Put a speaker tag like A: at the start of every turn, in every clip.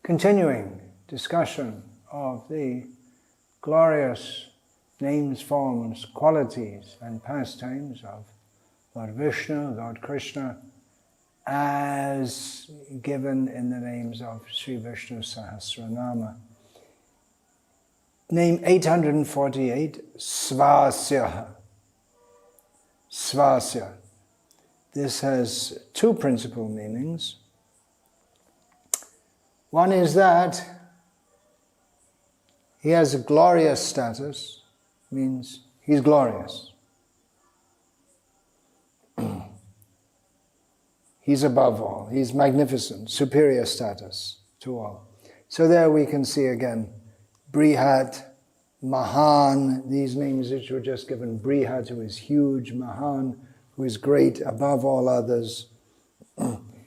A: continuing discussion of the glorious names, forms, qualities and pastimes of Lord Vishnu, Lord Krishna, as given in the names of Sri Vishnu Sahasranama. Name 848, Svasya. Svasya. This has two principal meanings. One is that he has a glorious status, means he's glorious. He's above all, he's magnificent, superior status to all. So there we can see again, Brihat, Mahan, these names which were just given, Brihat, who is huge, Mahan, who is great above all others.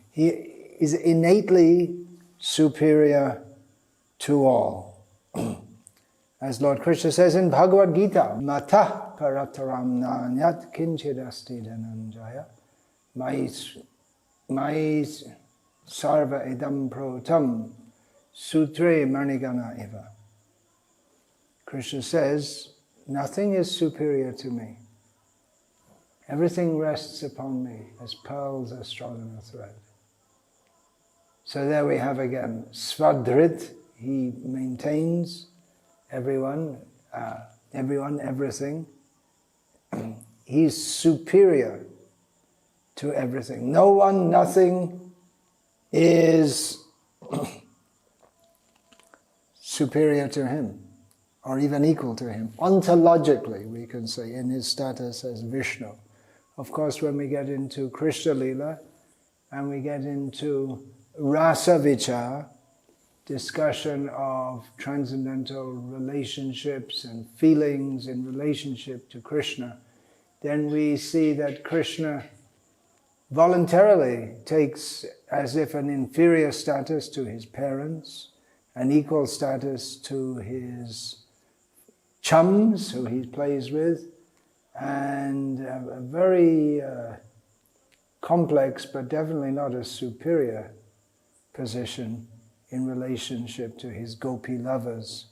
A: He is innately superior to all. As Lord Krishna says in Bhagavad Gita, Matah parataram nanyat kinchidasti dhananjaya mai sarva idam protam sutre manigana eva. Krishna says, nothing is superior to me. Everything rests upon me as pearls are strung on a thread. So there we have again, Svadrit, he maintains everyone, everything. He's superior to everything. No one, nothing is superior to him, or even equal to him. Ontologically, we can say, in his status as Vishnu. Of course, when we get into Krishna Lila, and we get into Rasa Vichar, discussion of transcendental relationships and feelings in relationship to Krishna, then we see that Krishna voluntarily takes as if an inferior status to his parents, an equal status to his chums who he plays with, and a very complex but definitely not a superior position in relationship to his gopi lovers.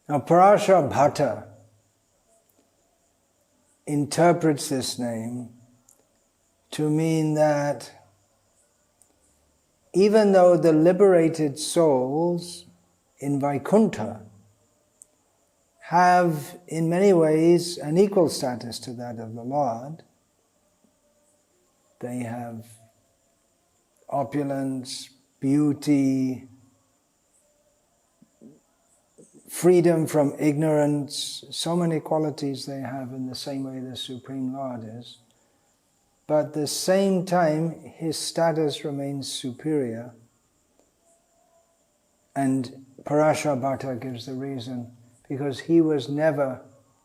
A: Now Parashar Bhatta interprets this name to mean that even though the liberated souls in Vaikuntha have in many ways an equal status to that of the Lord, they have opulence, beauty, freedom from ignorance, so many qualities they have in the same way the Supreme Lord is. But at the same time, his status remains superior. And Parashar Bhatta gives the reason, because he was never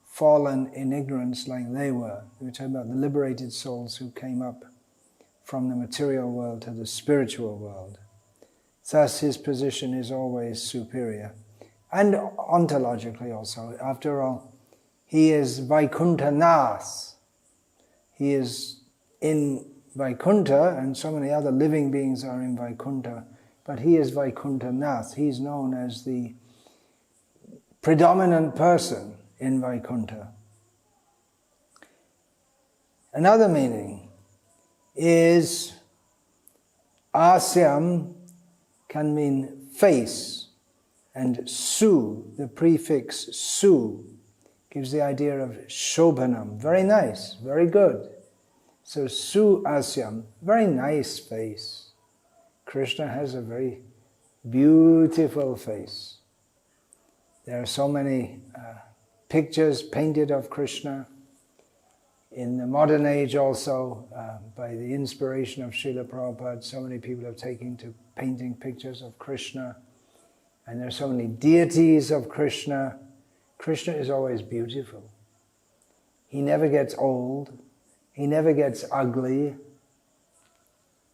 A: fallen in ignorance like they were. We were talking about the liberated souls who came up from the material world to the spiritual world. Thus his position is always superior. And ontologically also, after all, he is Vaikuntha Nath. He is in Vaikuntha, and so many other living beings are in Vaikuntha, but he is Vaikuntha Nath. He's known as the predominant person in Vaikuntha. Another meaning is Asyam can mean face, and Su, the prefix Su, gives the idea of Shobhanam, very nice, very good. So Su Asyam, very nice face. Krishna has a very beautiful face. There are so many pictures painted of Krishna. In the modern age also, by the inspiration of Srila Prabhupada, so many people have taken to painting pictures of Krishna. And there are so many deities of Krishna. Krishna is always beautiful. He never gets old. He never gets ugly.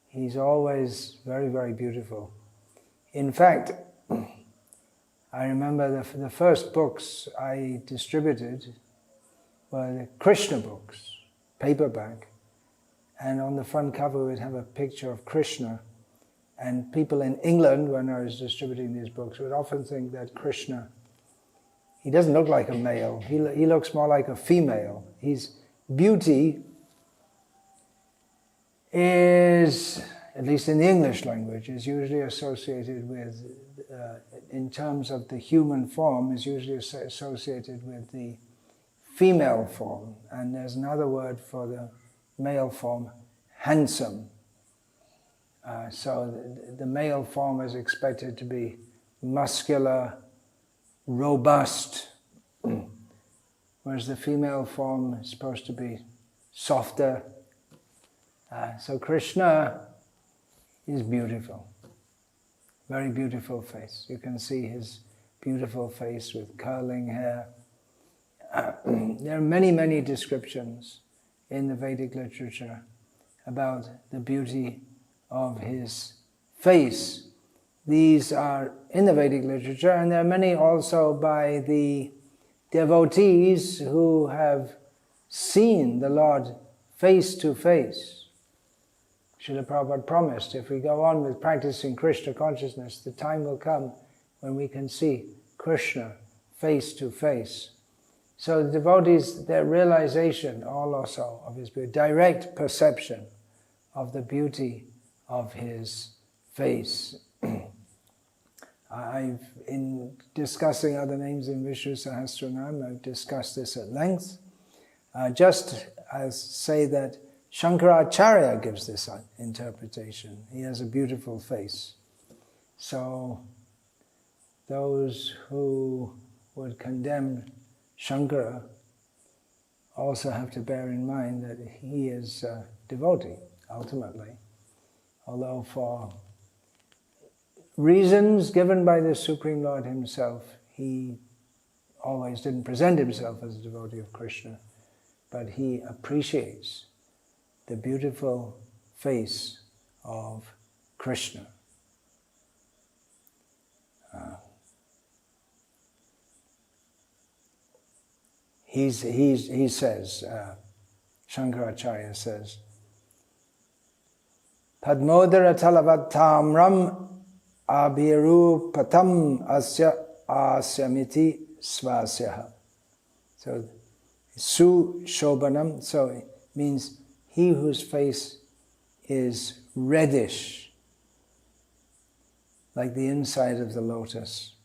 A: He's always very, very beautiful. In fact, I remember the first books I distributed were the Krishna books, paperback. And on the front cover we'd have a picture of Krishna. And people in England, when I was distributing these books, would often think that Krishna, he doesn't look like a male, he looks more like a female. His beauty is, at least in the English language, is usually associated with, in terms of the human form, is usually associated with the female form. And there's another word for the male form, handsome. So the male form is expected to be muscular, robust, whereas the female form is supposed to be softer. So Krishna is beautiful, very beautiful face. You can see his beautiful face with curling hair. There are many, many descriptions in the Vedic literature about the beauty of his face. These are in the Vedic literature, and there are many also by the devotees who have seen the Lord face to face. Srila Prabhupada promised, if we go on with practicing Krishna consciousness, the time will come when we can see Krishna face to face. So the devotees, their realization also of his beauty, direct perception of the beauty of his face. In discussing other names in Vishnu Sahasranama, I've discussed this at length. Just as say that Shankaracharya gives this interpretation. He has a beautiful face. So those who would condemn Shankara also have to bear in mind that he is a devotee, ultimately. Although for reasons given by the Supreme Lord himself, he always didn't present himself as a devotee of Krishna, but he appreciates the beautiful face of Krishna. He says, Shankaracharya says, Padmodara talavatamram abhirupatam asya asyamiti svasya. So, su shobanam, so it means he whose face is reddish, like the inside of the lotus.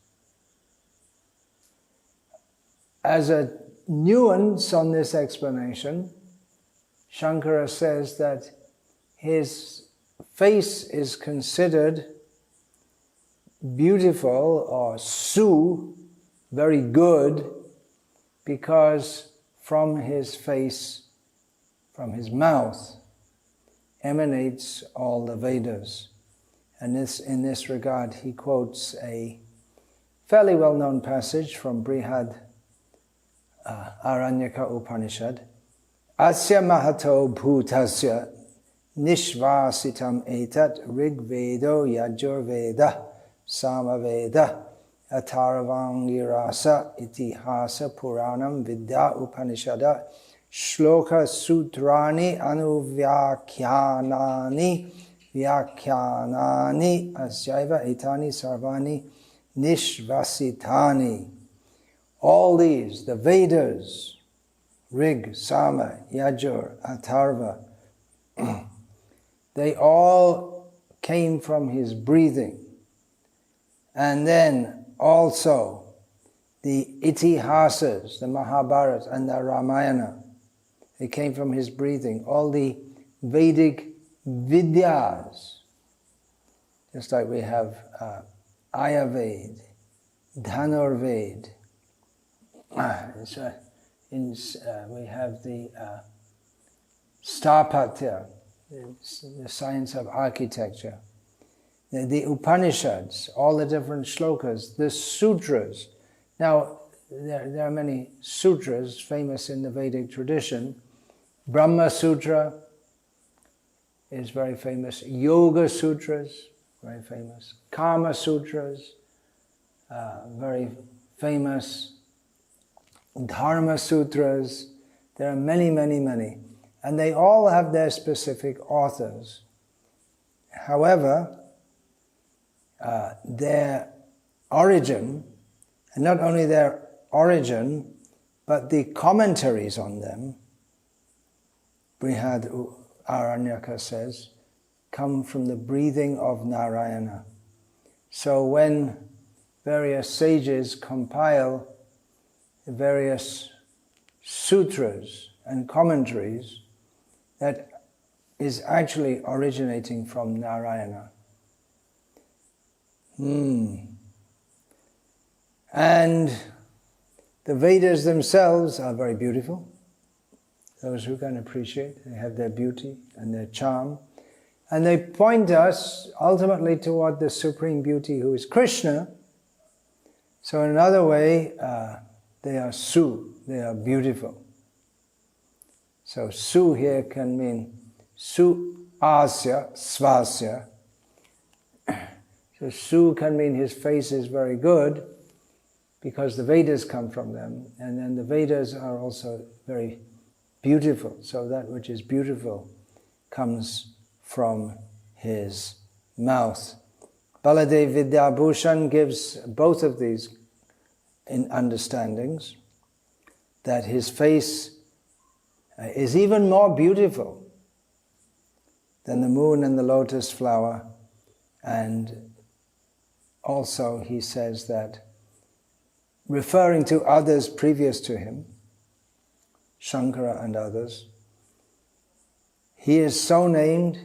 A: As a nuance on this explanation, Shankara says that his face is considered beautiful or su, very good, because from his face, from his mouth, emanates all the Vedas. And in this regard, he quotes a fairly well-known passage from Brihad Aranyaka Upanishad. Asya mahato bhutasya nishvasitam etat rigvedo yajurveda samaveda ataravangirasa itihasa puranam vidya upanishada shloka sutrani anuvyakyanani vyakyanani asyaiva etani sarvani nishvasitani. All these, the Vedas, Rig, Sama, Yajur, Atharva, they all came from his breathing. And then also the Itihasas, the Mahabharata and the Ramayana, they came from his breathing. All the Vedic Vidyas, just like we have Ayurveda, Dhanurveda, we have the Sthapatya, the science of architecture, the Upanishads, all the different shlokas, the sutras. Now, there are many sutras famous in the Vedic tradition. Brahma Sutra is very famous. Yoga Sutras, very famous. Kama Sutras, very famous. Dharma Sutras, there are many, many, many. And they all have their specific authors. However, their origin, and not only their origin, but the commentaries on them, Brihad Aranyaka says, come from the breathing of Narayana. So when various sages compile the various sutras and commentaries, that is actually originating from Narayana. And the Vedas themselves are very beautiful. Those who can appreciate, they have their beauty and their charm. And they point us ultimately toward the Supreme Beauty who is Krishna. So in another way, they are Su, they are beautiful. So Su here can mean Su Asya, Svasya. So Su can mean his face is very good, because the Vedas come from them, and then the Vedas are also very beautiful. So that which is beautiful comes from his mouth. Baladev Vidyabhushan gives both of these in understandings, that his face is even more beautiful than the moon and the lotus flower, and also he says that, referring to others previous to him, Shankara and others, he is so named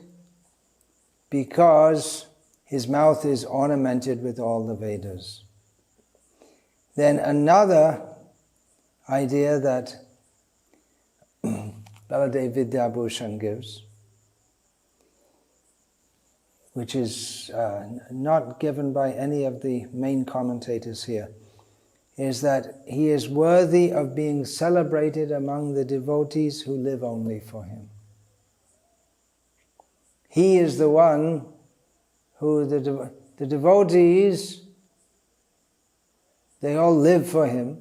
A: because his mouth is ornamented with all the Vedas. Then another idea that Baladev Vidyabhushan gives, which is not given by any of the main commentators here, is that he is worthy of being celebrated among the devotees who live only for him. He is the one who the devotees, they all live for him.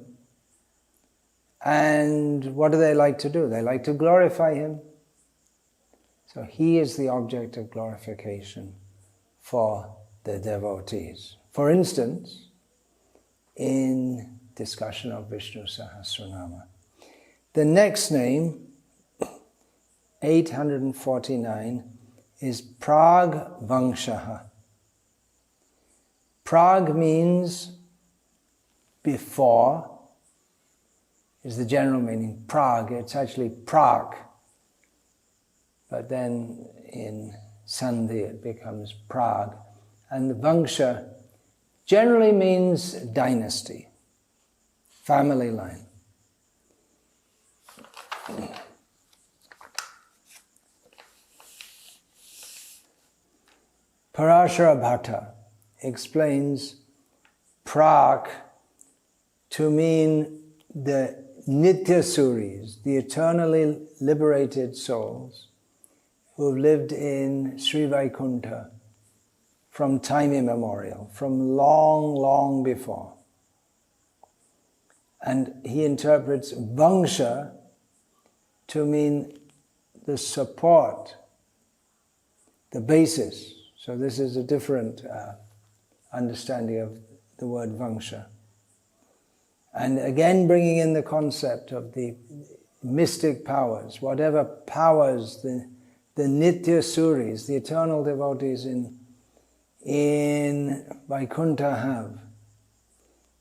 A: And what do they like to do? They like to glorify him. So he is the object of glorification for the devotees. For instance, in discussion of Vishnu Sahasranama. The next name, 849, is Prag Vangshaha. Prag means before, is the general meaning. Prag, it's actually Prague. But then in Sandhi it becomes Prague. And the Vangsha generally means dynasty, family line. Parashara Bhatta explains Prag to mean the Nityasuris, the eternally liberated souls who have lived in Sri Vaikuntha from time immemorial, from long, long before. And he interprets Vangsha to mean the support, the basis. So this is a different understanding of the word Vangsha. And again bringing in the concept of the mystic powers, whatever powers the Nitya Suris, the eternal devotees in Vaikuntha have,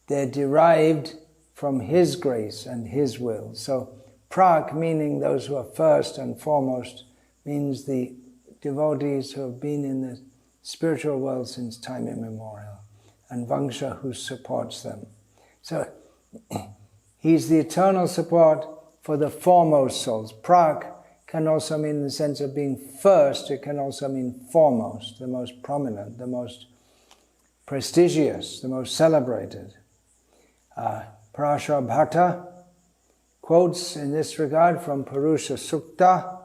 A: they're derived from his grace and his will. So Prak, meaning those who are first and foremost, means the devotees who have been in the spiritual world since time immemorial, and Vangsha, who supports them. So he's the eternal support for the foremost souls. Prak can also mean in the sense of being first, it can also mean foremost, the most prominent, the most prestigious, the most celebrated. Parashara Bhatta quotes in this regard from Purusha Sukta,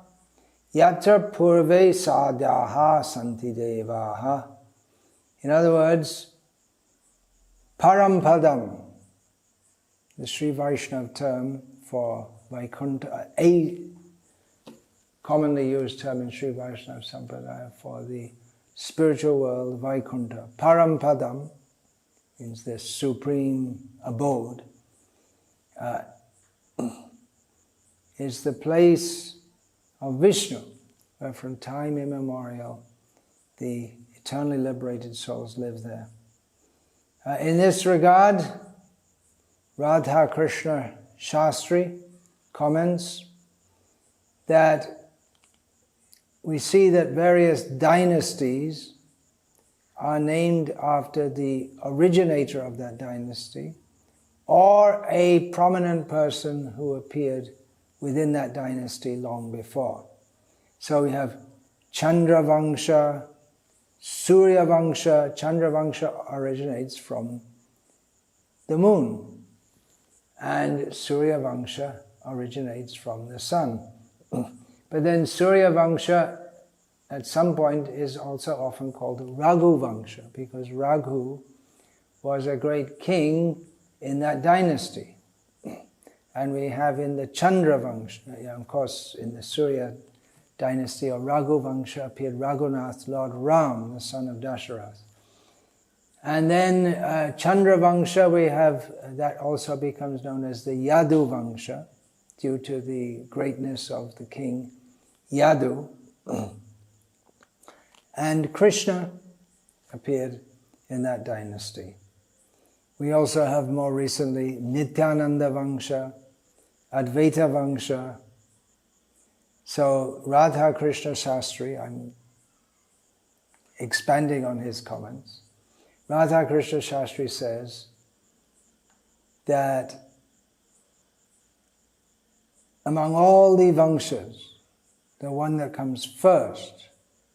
A: Yatra purve sadhyaha santi devaha. In other words, Parampadam, the Sri Vaishnava term for Vaikuntha, a commonly used term in Sri Vaishnava Sampradaya for the spiritual world, Vaikuntha. Parampadam means the supreme abode, is the place of Vishnu, where from time immemorial the eternally liberated souls live there. In this regard, Radha Krishna Shastri comments that we see that various dynasties are named after the originator of that dynasty or a prominent person who appeared within that dynasty long before. So we have Chandra Vamsa, Surya Vamsa. Chandra Vamsa originates from the moon, and Surya Vamsa originates from the sun. But then Surya Vamsa at some point is also often called Raghu Vamsa, because Raghu was a great king in that dynasty. And we have in the Chandra Vamsa, of course in the Surya dynasty or Raghu Vamsa appeared Raghunath, Lord Ram, the son of Dasharath. And then Chandra Vamsa, we have, that also becomes known as the Yadu Vamsa, due to the greatness of the king Yadu. And Krishna appeared in that dynasty. We also have more recently Nityananda Vamsa, Advaita Vamsa. So Radha Krishna Shastri, I'm expanding on his comments. Radha Krishna Shastri says that among all the Vamsas, the one that comes first,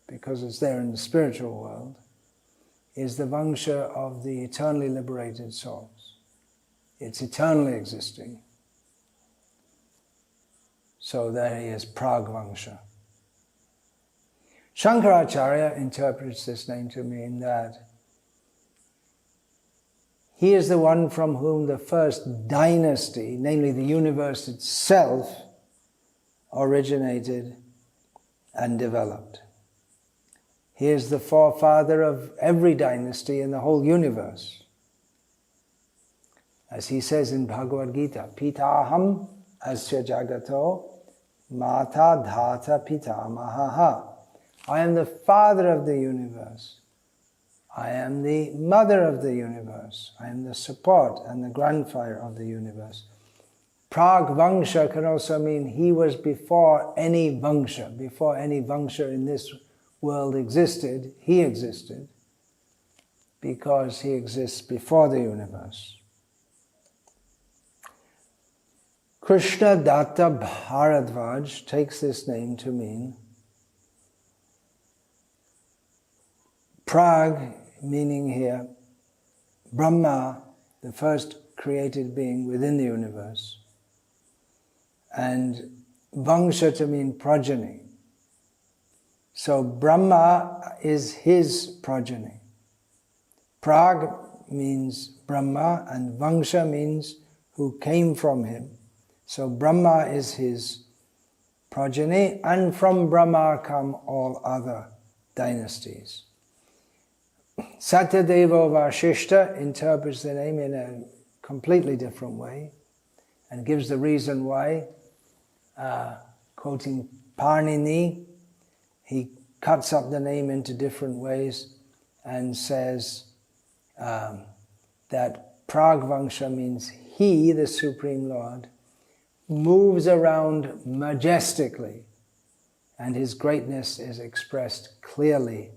A: because it's there in the spiritual world, is the Vamsa of the eternally liberated souls. It's eternally existing. So there he is, Prag Vamsa. Shankaracharya interprets this name to mean that he is the one from whom the first dynasty, namely the universe itself, originated and developed. He is the forefather of every dynasty in the whole universe. As he says in Bhagavad Gita, Pitaham asya jagato mata dhata pitamahaha. I am the father of the universe. I am the mother of the universe. I am the support and the grandfather of the universe. Prag Vamsa can also mean he was before any Vamsa. Before any Vamsa in this world existed, he existed, because he exists before the universe. Krishna Datta Bharadvaj takes this name to mean Prag, meaning here Brahma, the first created being within the universe, and Vamsa to mean progeny. So Brahma is his progeny. Prag means Brahma, and Vamsa means who came from him. So Brahma is his progeny, and from Brahma come all other dynasties. Satyadeva Vashishta interprets the name in a completely different way and gives the reason why. Quoting Parnini, he cuts up the name into different ways and says that Prag Vamsa means he, the Supreme Lord, moves around majestically, and his greatness is expressed clearly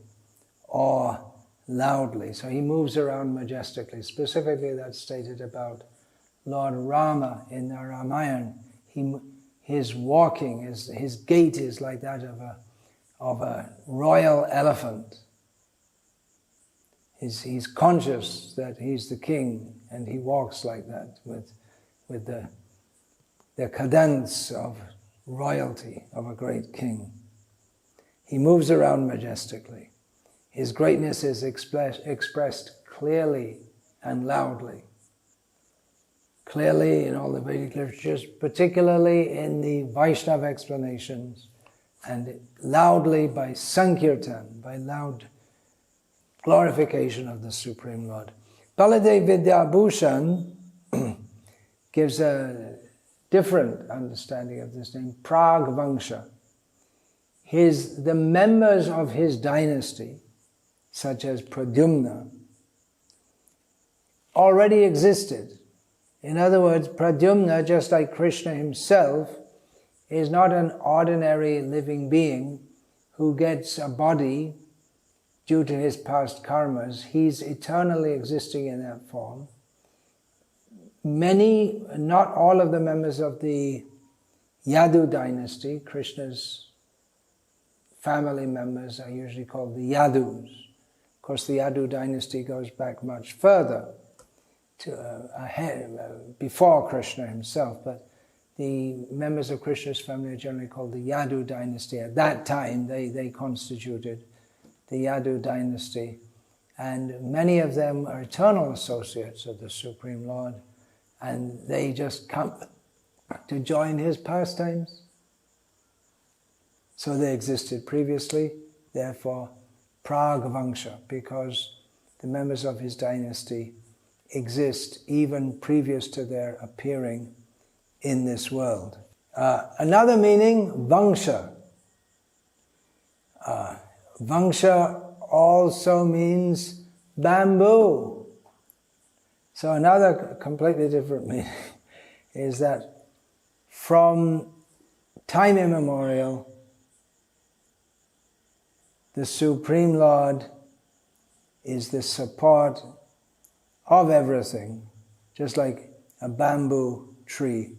A: or loudly. So he moves around majestically. Specifically, that's stated about Lord Rama in the Ramayana. His walking, his gait is like that of a royal elephant. He's conscious that he's the king, and he walks like that with the cadence of royalty of a great king. He moves around majestically. His greatness is expressed clearly and loudly. Clearly in all the Vedic literatures, particularly in the Vaishnava explanations, and loudly by Sankirtan, by loud glorification of the Supreme Lord. Baladev Vidyabhushan gives a different understanding of this name, Prag Vamsa. The members of his dynasty, such as Pradyumna, already existed. In other words, Pradyumna, just like Krishna himself, is not an ordinary living being who gets a body due to his past karmas. He's eternally existing in that form. Many, not all of the members of the Yadu dynasty, Krishna's family members are usually called the Yadus. Of course, the Yadu dynasty goes back much further, before Krishna himself, but the members of Krishna's family are generally called the Yadu dynasty. At that time, they constituted the Yadu dynasty, and many of them are eternal associates of the Supreme Lord, and they just come to join his pastimes. So they existed previously, therefore Prag Vamsa, because the members of his dynasty exist even previous to their appearing in this world. Another meaning, Vamsa. Vamsa also means bamboo. So another completely different meaning is that from time immemorial, the Supreme Lord is the support of everything, just like a bamboo tree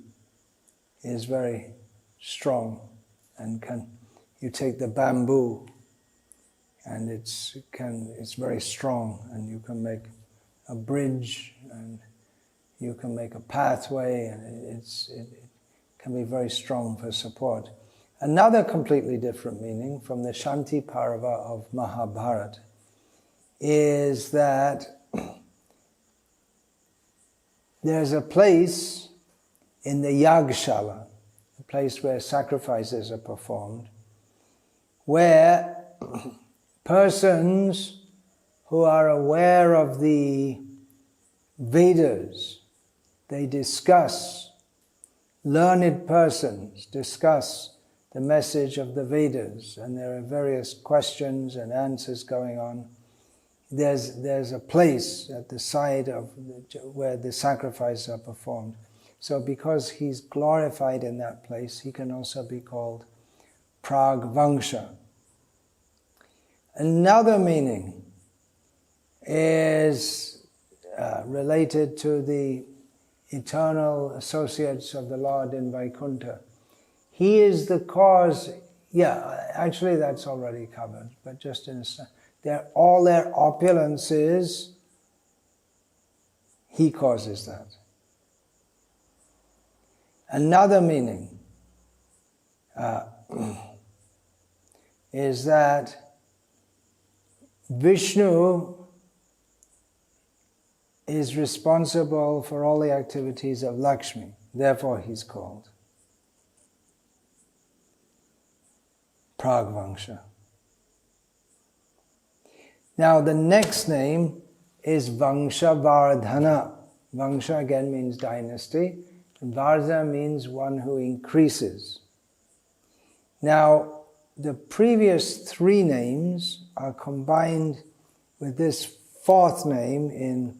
A: is very strong, and you take the bamboo and it's very strong, and you can make a bridge and you can make a pathway, and it can be very strong for support. Another completely different meaning from the Shanti Parva of Mahabharata is that there's a place in the Yagshala, a place where sacrifices are performed, where persons who are aware of the Vedas, they discuss, learned persons discuss the message of the Vedas, and there are various questions and answers going on. There's a place at the side of where the sacrifices are performed. So because he's glorified in that place, he can also be called Prag Vamsa. Another meaning is related to the eternal associates of the Lord in Vaikuntha. He is the cause, actually that's already covered, but just in all their opulences, he causes that. Another meaning is that Vishnu is responsible for all the activities of Lakshmi, therefore he's called Prag Vamsa. Now the next name is Vamsa Vardhana. Vamsa again means dynasty, and Vardha means one who increases. Now the previous three names are combined with this fourth name in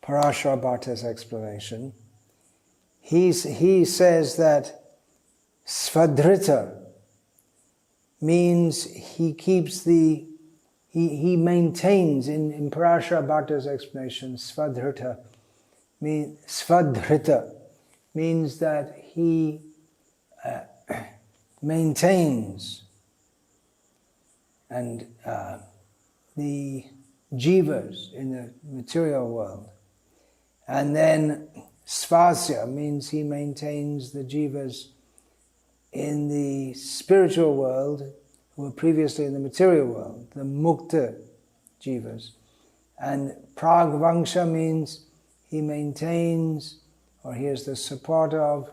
A: Parashara Bhatta's explanation. He says that Svadhrita means he keeps he maintains, in Parashara Bhatta's explanation, Svadhrita means that he maintains and the jivas in the material world. And then Svasya means he maintains the jivas in the spiritual world who were previously in the material world, the mukta jivas. And Prag Vamsa means he maintains, or he is the support of,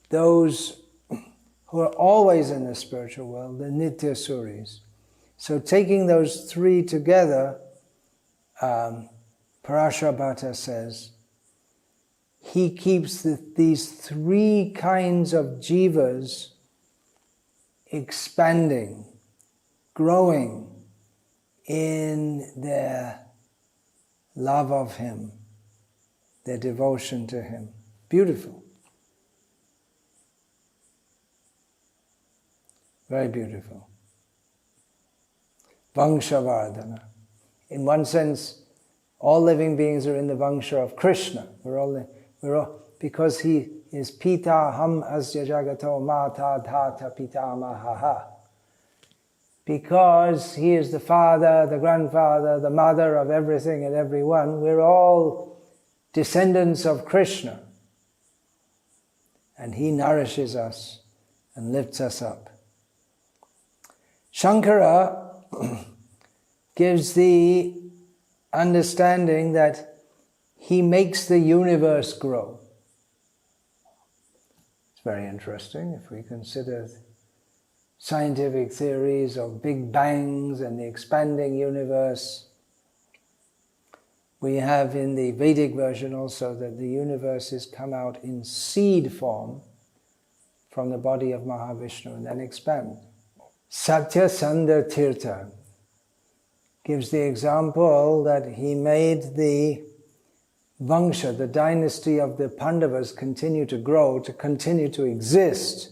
A: those who are always in the spiritual world, the Nitya Suris. So taking those three together, Parasharabhata says, he keeps these three kinds of jivas expanding, growing in their love of him, their devotion to him. Beautiful. Very beautiful. Vamsa Vardhana. In one sense, all living beings are in the Vamsa of Krishna. We're all, because he is Pita Ham Asya Jagato Mata Dhata Pitamahaha. Because he is the father, the grandfather, the mother of everything and everyone, we're all descendants of Krishna. And he nourishes us and lifts us up. Shankara gives the understanding that he makes the universe grow. It's very interesting if we consider scientific theories of big bangs and the expanding universe. We have in the Vedic version also that the universe has come out in seed form from the body of Mahavishnu and then expand. Satya Sandar Tirtha gives the example that he made the Vamsa, the dynasty of the Pandavas, continue to grow, to continue to exist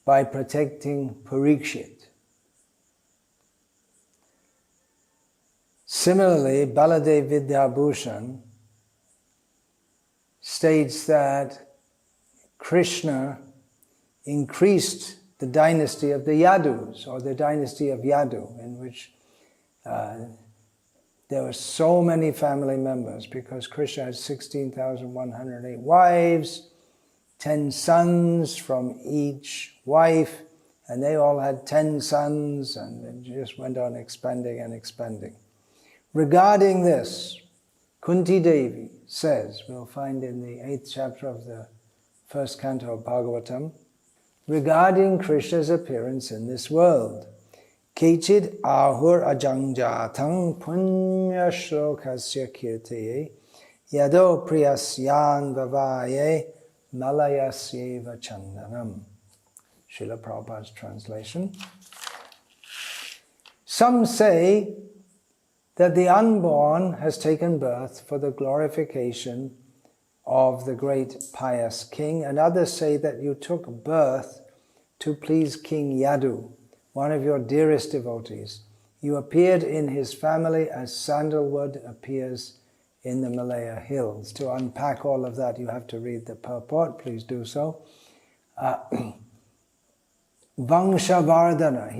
A: by protecting Parikshit. Similarly, Baladev Vidyabhushan states that Krishna increased the dynasty of the Yadus, or the dynasty of Yadu, in which there were so many family members, because Krishna had 16,108 wives, 10 sons from each wife, and they all had 10 sons, and it just went on expanding and expanding. Regarding this, Kunti Devi says, we'll find in the 8th chapter of the 1st canto of Bhagavatam, regarding Krishna's appearance in this world, Kechid ahur ajangjatang punya shlokasya kirteye yado priyasyan vavaye malayasyeva chandanam. Srila Prabhupada's translation. Some say that the unborn has taken birth for the glorification of the great pious king, and others say that you took birth to please King Yadu, one of your dearest devotees. You appeared in his family as sandalwood appears in the Malaya hills. To unpack all of that, you have to read the purport. Please do so. Vamsa Vardhana.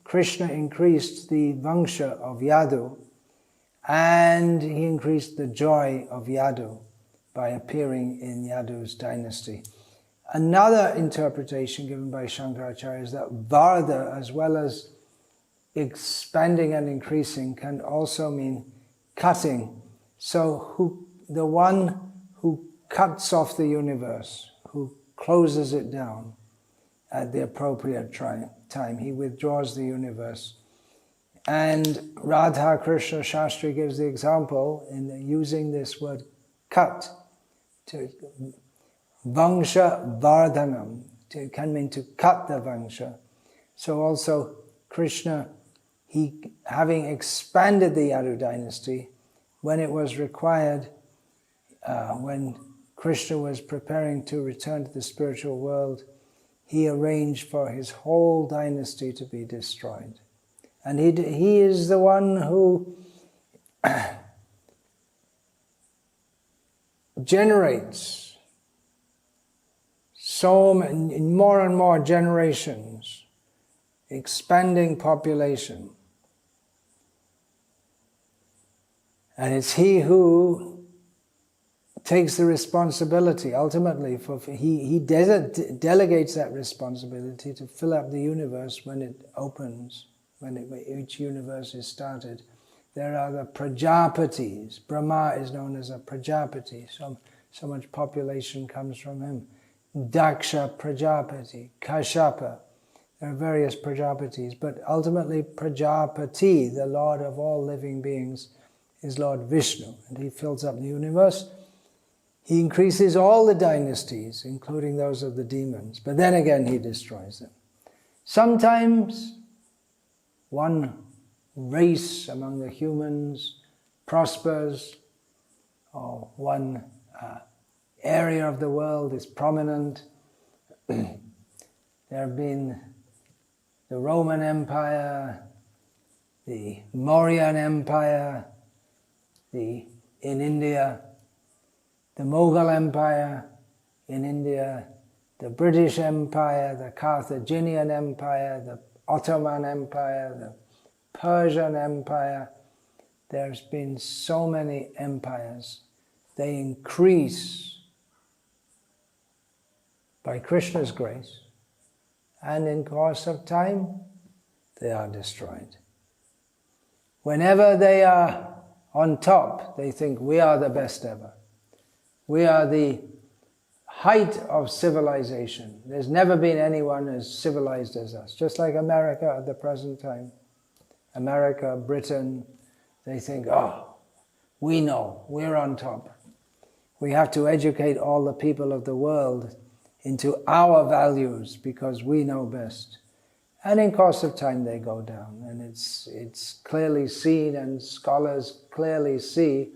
A: Krishna increased the Vamsa of Yadu, and he increased the joy of Yadu by appearing in Yadu's dynasty. Another interpretation given by Shankaracharya is that Vardha, as well as expanding and increasing, can also mean cutting. So the one who cuts off the universe, who closes it down at the appropriate time, he withdraws the universe. And Radha Krishna Shastri gives the example in using this word cut, to Vamsa Vardhanam, can mean to cut the Vamsa. So also Krishna, he having expanded the Yadu dynasty, when it was required, when Krishna was preparing to return to the spiritual world, he arranged for his whole dynasty to be destroyed. And he is the one who generates in more and more generations, expanding population. And it's he who takes the responsibility ultimately he delegates that responsibility to fill up the universe when it opens, when each universe is started. There are the Prajapatis. Brahma is known as a Prajapati. So much population comes from him. Daksha Prajapati, Kashyapa, There are various Prajapatis, but ultimately Prajapati, the Lord of all living beings, is Lord Vishnu, and he fills up the universe. He increases all the dynasties, including those of the demons, but then again he destroys them. Sometimes one race among the humans prospers, or one area of the world is prominent. There have been the Roman Empire, the Mauryan Empire, in India, the Mughal Empire in India, the British Empire, the Carthaginian Empire, the Ottoman Empire, the Persian Empire. There's been so many empires. They increase by Krishna's grace, and in course of time, they are destroyed. Whenever they are on top, they think we are the best ever. We are the height of civilization. There's never been anyone as civilized as us. Just like America at the present time. America, Britain, they think, oh, we know, we're on top. We have to educate all the people of the world into our values because we know best. And in course of time they go down, and it's clearly seen, and scholars clearly see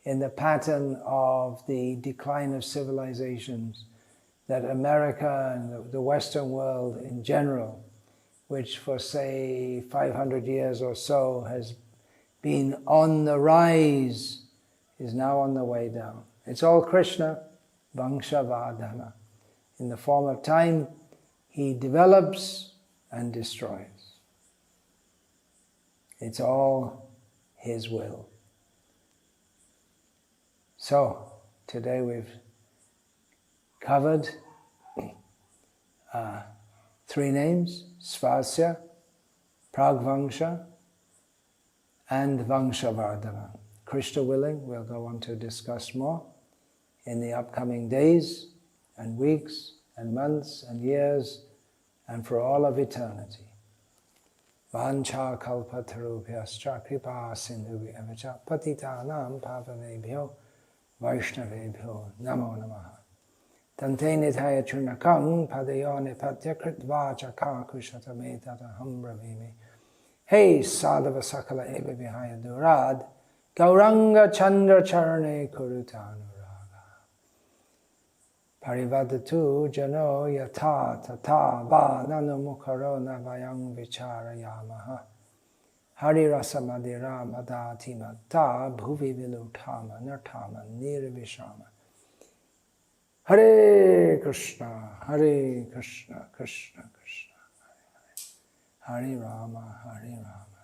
A: in the pattern of the decline of civilizations that America and the Western world in general, which for say 500 years or so has been on the rise, is now on the way down. It's all Krishna, Vamsa Vardhana. In the form of time, he develops and destroys. It's all his will. So, today we've covered 3 names, Svasya, Pragvamsa, and Vamsa Vardhana. Krishna willing, we'll go on to discuss more in the upcoming days and weeks and months and years and for all of eternity. Vancha kalpatarubhyascha kripa sindhubhyavacha patitanam pavanebhyo Vaishnavebhyo namo namaha. Tante nithaya churnakam padayo nipatya kritva chaka kushatame tataham bravimi. Hey sadhava sakala eva vihaya durad gauranga chandra charane kurutanu raga. Parivadatu jano yata tata va nanu mukharo navayang vicharayamaha. Hari rasa madira madati mata bhuvi vilutama nartama nirvishama. Hare Krishna, Krishna Krishna, Hare Rama, Hare Rama.